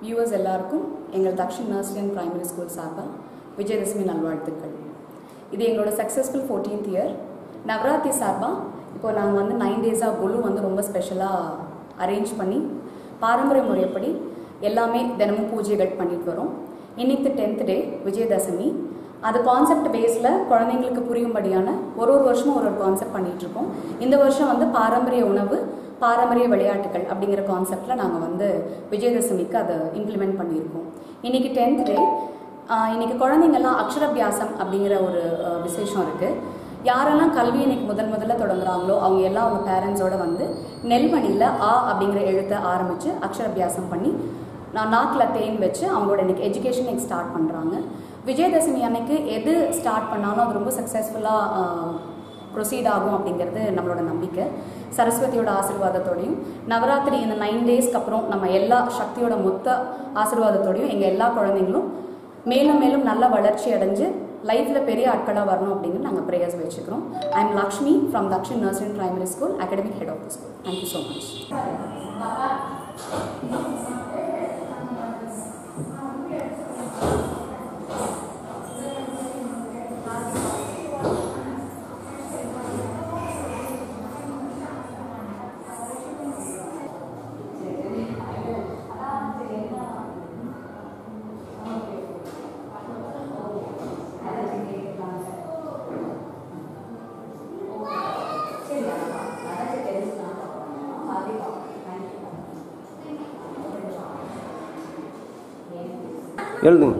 Viewers எல்லாருக்கும் எங்கள் Dakshan nursery and primary school சார்பாக விஜயதசமி நல்வாழ்த்துக்கள். இது எங்களோட சக்ஸஸ்ஃபுல் 14th இயர். நவராத்திரி சார்பாக இப்போ நாங்கள் வந்து 9 டேஸாக கொலு வந்து ரொம்ப ஸ்பெஷலாக அரேஞ்ச் பண்ணி பாரம்பரிய முறைப்படி எல்லாமே தினமும் பூஜைகள் பண்ணிட்டு வரோம். இன்னைக்கு 10th டே விஜயதசமி. அது கான்செப்ட் பேஸில் குழந்தைங்களுக்கு புரியும்படியான ஒரு வருஷமும் ஒரு கான்செப்ட் பண்ணிகிட்ருக்கோம். இந்த வருஷம் வந்து பாரம்பரிய உணவு பாரம்பரிய விளையாட்டுகள் அப்படிங்கிற கான்செப்டில் நாங்கள் வந்து விஜயதசமிக்கு அதை இம்ப்ளிமெண்ட் பண்ணியிருக்கோம். இன்றைக்கி 10th டே. இன்றைக்கி குழந்தைங்கள்லாம் அக்ஷராபியாசம் அப்படிங்கிற ஒரு விசேஷம் இருக்குது. யாரெல்லாம் கல்வி இன்னைக்கு முதல்ல தொடங்குறாங்களோ அவங்க எல்லாம் அவங்க பேரண்ட்ஸோடு வந்து நெல்மணியில் ஆ அப்படிங்கிற எழுத்தை ஆரம்பித்து அக்ஷராபியாசம் பண்ணி நாக்கில் தேன் வச்சு அவங்களோட இன்றைக்கி எஜுகேஷன் இன்னைக்கு ஸ்டார்ட் பண்ணுறாங்க. விஜயதசமி அன்னைக்கு எது ஸ்டார்ட் பண்ணாலும் அது ரொம்ப சக்ஸஸ்ஃபுல்லாக ப்ரொசீட் ஆகும் அப்படிங்கிறது நம்மளோட நம்பிக்கை. சரஸ்வதியோட ஆசீர்வாதத்தோடையும் நவராத்திரி இந்த 9 டேஸ்க்கு அப்புறம் நம்ம எல்லா சக்தியோட மொத்த ஆசீர்வாதத்தோடையும் எங்கள் எல்லா குழந்தைங்களும் மேலும் மேலும் நல்ல வளர்ச்சி அடைஞ்சு லைஃப்பில் பெரிய ஆட்களாக வரணும் அப்படின்னு நாங்கள் ப்ரேயர்ஸ் வச்சுக்கிறோம். I am Lakshmi from Dakshan nursery and primary school, academic head of the school. Thank you so much. எழுதுங்க.